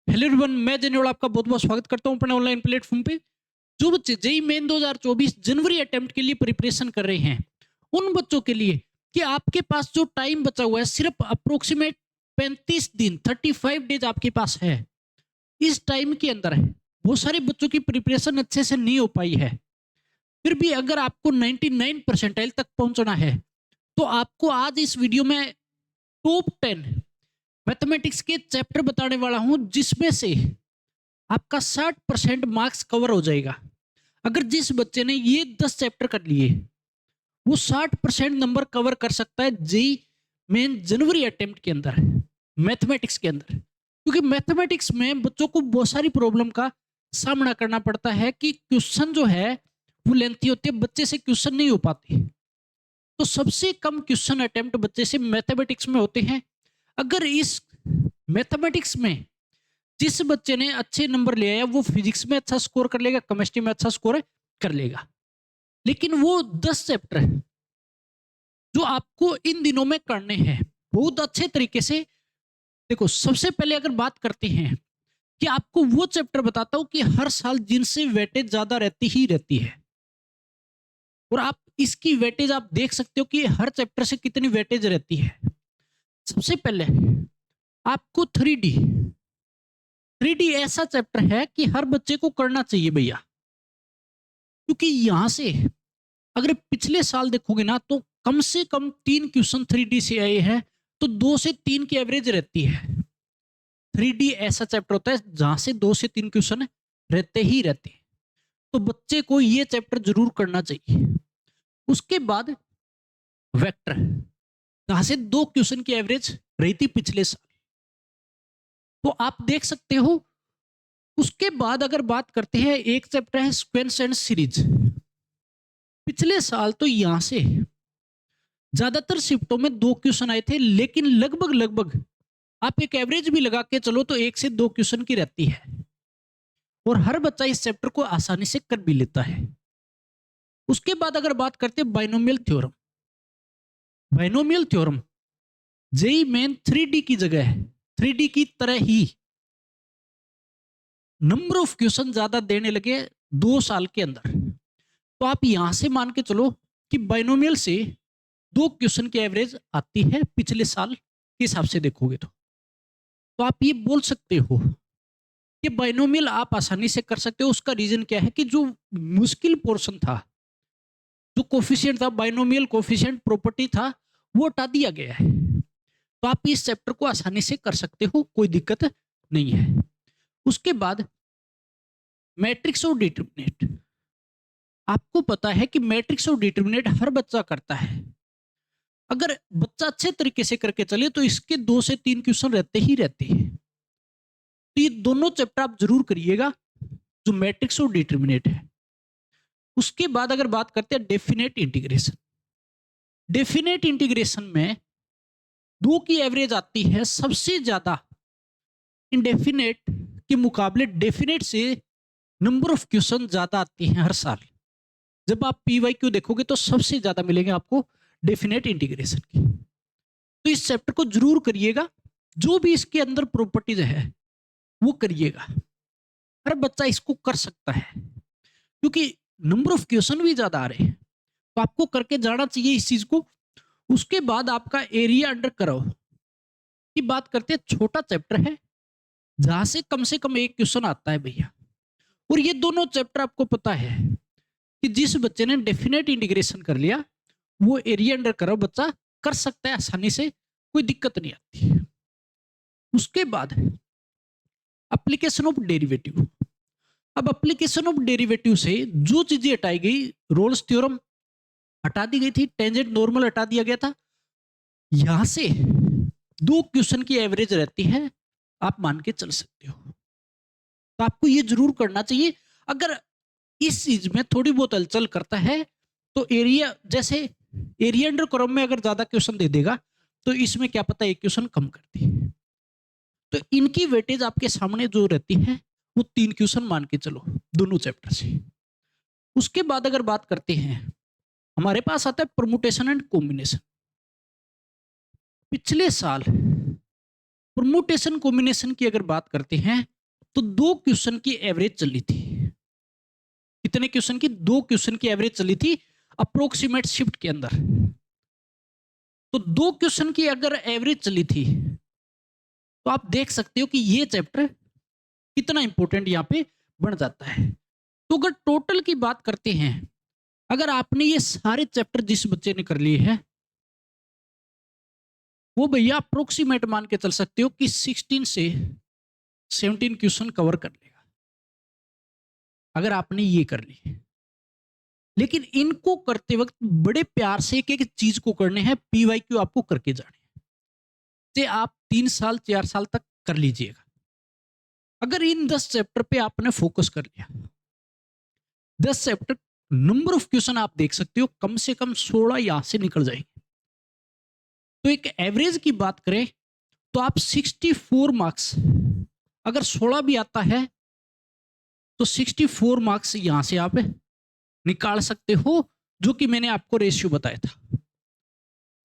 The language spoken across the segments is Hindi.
हेलो एवरीवन, मैं जेनेवल आपका बहुत बहुत स्वागत करता हूं अपने ऑनलाइन प्लेटफॉर्म पे। जो बच्चे जेई मेन 2024 जनवरी अटेम्प्ट के लिए प्रिपरेशन कर रहे हैं, उन बच्चों के लिए कि आपके पास जो टाइम बचा हुआ है सिर्फ अप्रोक्सीमेट 35 दिन 35 डेज आपके पास है। इस टाइम के अंदर है बहुत सारे बच्चों की प्रिपरेशन अच्छे से नहीं हो पाई है। फिर भी अगर आपको 99 परसेंटाइल तक पहुंचना है तो आपको आज इस वीडियो में टॉप 10 मैथमेटिक्स के चैप्टर बताने वाला हूं, जिसमें से आपका 60% मार्क्स कवर हो जाएगा। अगर जिस बच्चे ने ये 10 चैप्टर कर लिए, वो 60% नंबर कवर कर सकता है जेई मेन जनवरी अटेम्प्ट के अंदर, मैथमेटिक्स के अंदर। क्योंकि मैथमेटिक्स में बच्चों को बहुत सारी प्रॉब्लम का सामना करना पड़ता है कि क्वेश्चन जो है वो लेंथी होती है, बच्चे से क्वेश्चन नहीं हो पाते। तो सबसे कम क्वेश्चन अटेम्प्ट बच्चे से मैथमेटिक्स में होते हैं। अगर इस मैथमेटिक्स में जिस बच्चे ने अच्छे नंबर ले आया, वो फिजिक्स में अच्छा स्कोर कर लेगा, केमिस्ट्री में अच्छा स्कोर कर लेगा। लेकिन वो 10 चैप्टर जो आपको इन दिनों में करने हैं बहुत अच्छे तरीके से। देखो, सबसे पहले अगर बात करते हैं कि आपको वो चैप्टर बताता हूं कि हर साल जिनसे वेटेज ज्यादा रहती ही रहती है, और आप इसकी वेटेज आप देख सकते हो कि हर चैप्टर से कितनी वेटेज रहती है। सबसे पहले आपको 3D 3D ऐसा चैप्टर है कि हर बच्चे को करना चाहिए भैया। क्योंकि यहां से अगर पिछले साल देखोगे ना, तो कम से कम 3 क्वेश्चन 3D से आए हैं, तो 2 से 3 की एवरेज रहती है। 3D ऐसा चैप्टर होता है जहां से 2 से 3 क्वेश्चन रहते ही रहते हैं। तो बच्चे को ये चैप्टर जरूर करना चाहिए। उसके बाद वेक्टर, जहां से 2 क्वेश्चन की एवरेज रही थी पिछले साल, तो आप देख सकते हो। उसके बाद अगर बात करते हैं, एक चैप्टर है सीक्वेंस एंड सीरीज। पिछले साल तो यहां से ज्यादातर शिफ्टों में 2 क्वेश्चन आए थे, लेकिन लगभग लगभग आप एक एवरेज भी लगा के चलो तो 1 से 2 क्वेश्चन की रहती है, और हर बच्चा इस चैप्टर को आसानी से कर भी लेता है। उसके बाद अगर बात करते हैं binomial theorem, binomial theorem JEE main 3D की जगह है। 3D की तरह ही नंबर ऑफ क्वेश्चन ज्यादा देने लगे 2 साल के अंदर। तो आप यहां से मान के चलो कि बाइनोमियल से 2 क्वेश्चन की एवरेज आती है पिछले साल के हिसाब से देखोगे तो आप ये बोल सकते हो कि बाइनोमियल आप आसानी से कर सकते हो। उसका रीजन क्या है कि जो मुश्किल पोर्शन था, जो कोफिशिएंट था, बाइनोमियल कोफिशिएंट प्रॉपर्टी था, वो हटा दिया गया है। तो आप इस चैप्टर को आसानी से कर सकते हो, कोई दिक्कत नहीं है। उसके बाद मैट्रिक्स और डिटरमिनेंट, आपको पता है कि मैट्रिक्स और डिटरमिनेंट हर बच्चा करता है। अगर बच्चा अच्छे तरीके से करके चले तो इसके 2 से 3 क्वेश्चन रहते ही रहते हैं। तो ये दोनों चैप्टर आप जरूर करिएगा, जो मैट्रिक्स और डिटरमिनेंट है। उसके बाद अगर बात करते हैं डेफिनेट इंटीग्रेशन, डेफिनेट इंटीग्रेशन में 2 की एवरेज आती है सबसे ज्यादा। इंडेफिनेट के मुकाबले डेफिनेट से नंबर ऑफ क्वेश्चन ज्यादा आती हैं हर साल। जब आप पीवाईक्यू देखोगे तो सबसे ज्यादा मिलेंगे आपको डेफिनेट इंटीग्रेशन की। तो इस चैप्टर को जरूर करिएगा, जो भी इसके अंदर प्रॉपर्टीज है वो करिएगा। हर बच्चा इसको कर सकता है, क्योंकि नंबर ऑफ क्वेश्चन भी ज्यादा आ रहे हैं, तो आपको करके जाना चाहिए इस चीज को। उसके बाद आपका एरिया अंडर कर्व की बात करते हैं, छोटा चैप्टर है जहां से कम 1 क्वेश्चन आता है भैया। और ये दोनों चैप्टर आपको पता है कि जिस बच्चे ने डेफिनेट इंटीग्रेशन कर लिया, वो एरिया अंडर कर्व बच्चा कर सकता है आसानी से, कोई दिक्कत नहीं आती। उसके बाद एप्लीकेशन ऑफ डेरिवेटिव। अब एप्लीकेशन ऑफ डेरिवेटिव से जो चीजें हटाई गई, रोल्स थ्योरम हटा दी गई थी, टेंजेंट नॉर्मल हटा दिया गया था। यहां से 2 क्वेश्चन की एवरेज रहती है, आप मान के चल सकते हो। तो आपको ये जरूर करना चाहिए। अगर इस चीज में थोड़ी बहुत हलचल करता है तो एरिया, जैसे एरिया अंडर कर्व में अगर ज्यादा क्वेश्चन दे देगा तो इसमें क्या पता 1 क्वेश्चन कम कर दे। तो इनकी वेटेज आपके सामने जो रहती है वो 3 क्वेश्चन मान के चलो दोनों चैप्टर से। उसके बाद अगर बात करते हैं, हमारे पास आता है परमुटेशन एंड कॉम्बिनेशन। पिछले साल परमुटेशन कॉम्बिनेशन की अगर बात करते हैं तो 2 क्वेश्चन की एवरेज चली थी। कितने क्वेश्चन की? 2 क्वेश्चन की एवरेज चली थी अप्रोक्सीमेट शिफ्ट के अंदर। तो 2 क्वेश्चन की अगर एवरेज चली थी तो आप देख सकते हो कि ये चैप्टर कितना इंपॉर्टेंट यहां पे बन जाता है। तो अगर टोटल की बात करते हैं, अगर आपने ये सारे चैप्टर जिस बच्चे ने कर लिए हैं, वो भैया अप्रोक्सीमेट मान के चल सकते हो कि 16 से 17 क्वेश्चन कवर कर लेगा, अगर आपने ये कर ली। लेकिन इनको करते वक्त बड़े प्यार से एक एक चीज को करने हैं, पीवाईक्यू आपको करके जाने हैं, ते आप 3 साल 4 साल तक कर लीजिएगा। अगर इन 10 चैप्टर पे आपने फोकस कर लिया, 10 चैप्टर, नंबर ऑफ क्वेश्चन आप देख सकते हो कम से कम 16 यहां से निकल जाएंगे। तो एक एवरेज की बात करें तो आप 64 मार्क्स, अगर 16 भी आता है तो 64 मार्क्स यहां से आप निकाल सकते हो, जो कि मैंने आपको रेशियो बताया था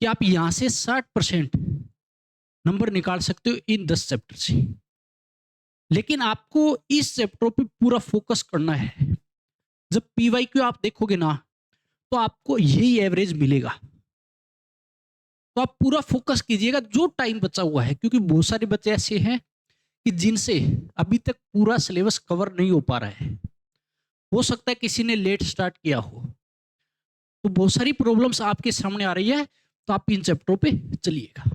कि आप यहां से 60% नंबर निकाल सकते हो इन 10 चैप्टर से। लेकिन आपको इस चैप्टर पे पूरा फोकस करना है। जब पीवाईक्यू आप देखोगे ना तो आपको यही एवरेज मिलेगा। तो आप पूरा फोकस कीजिएगा जो टाइम बचा हुआ है, क्योंकि बहुत सारे बच्चे ऐसे हैं कि जिनसे अभी तक पूरा सिलेबस कवर नहीं हो पा रहा है। हो सकता है किसी ने लेट स्टार्ट किया हो, तो बहुत सारी प्रॉब्लम्स आपके सामने आ रही है। तो आप इन चैप्टरों पे चलिएगा,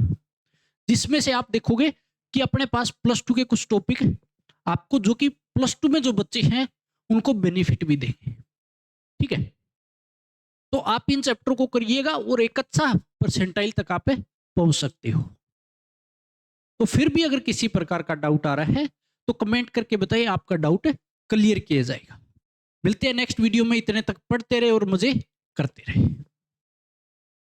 जिसमें से आप देखोगे कि अपने पास +2 के कुछ टॉपिक आपको, जो कि +2 में जो बच्चे हैं उनको बेनिफिट भी देंगे। ठीक है, तो आप इन चैप्टर को करिएगा और एक अच्छा परसेंटाइल तक आप पहुंच सकते हो। तो फिर भी अगर किसी प्रकार का डाउट आ रहा है तो कमेंट करके बताइए, आपका डाउट क्लियर किया जाएगा। मिलते हैं नेक्स्ट वीडियो में। इतने तक पढ़ते रहे और मजे करते रहे।